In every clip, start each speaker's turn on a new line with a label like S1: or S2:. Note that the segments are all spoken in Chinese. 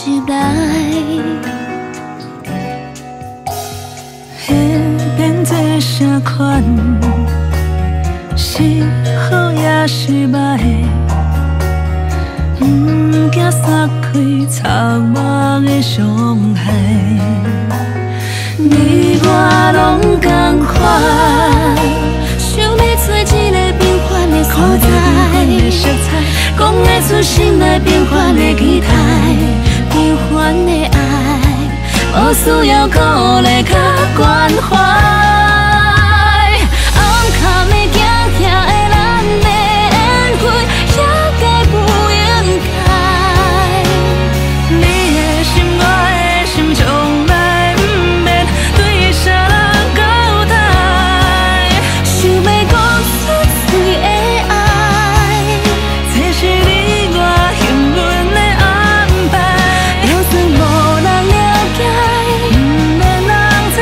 S1: 入来。
S2: 会变做啥款？是好也是歹？不惊撒开苍茫的伤害。你我拢同款，想要找一个平凡的所在，讲得出心内平凡的期待，平凡的爱，无需要鼓励甲关怀。暗藏的惊吓的咱的缘分，也该不应该。你的心，我的心，从来不免对啥人交代。想要讲出嘴的爱，这是你我幸运的安排。就算无人了解，不免人知，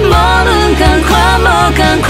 S2: 无论同款无同款。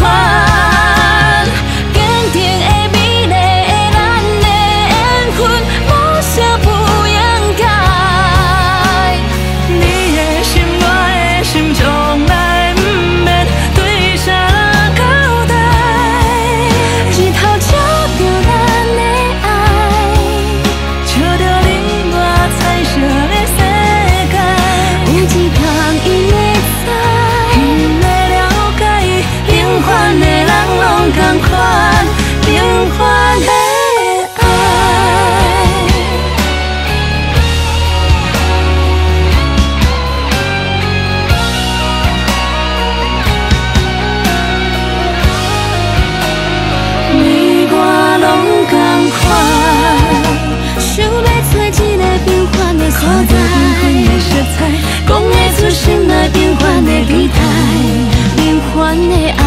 S2: 讲得出心内平凡的期待，平凡的爱，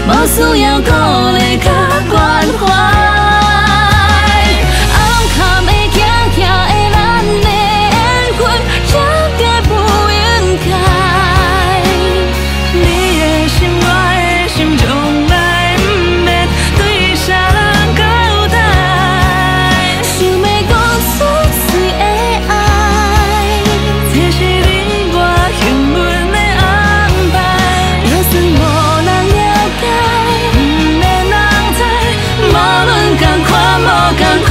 S2: 无需要鼓励甲关怀。暗藏的惊吓的咱的缘分，也该不应该。你的心，我的心，从来不免对啥人交代。想要讲出嘴的爱，这是你我幸运的安排。就算无人了解，不免人知，无论同款无同款。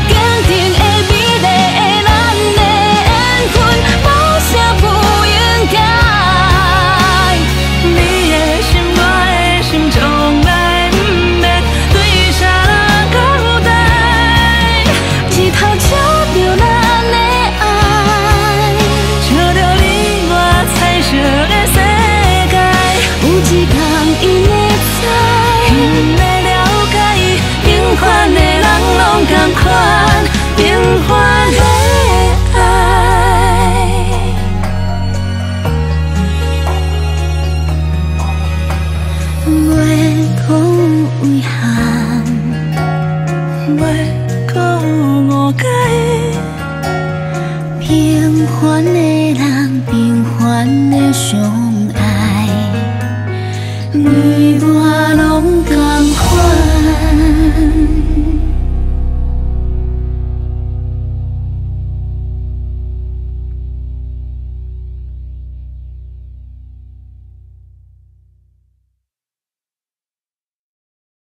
S2: 坚定的美丽的咱的缘分，无啥不应该。你的心，我的心，从来不免对啥人交代。日头照着咱的爱，照着你我彩色的世界。有一天因会知，因会了解，平凡的人拢同款，平凡的爱。袂讲有遗憾，袂讲有误解。平凡的人，平凡的伤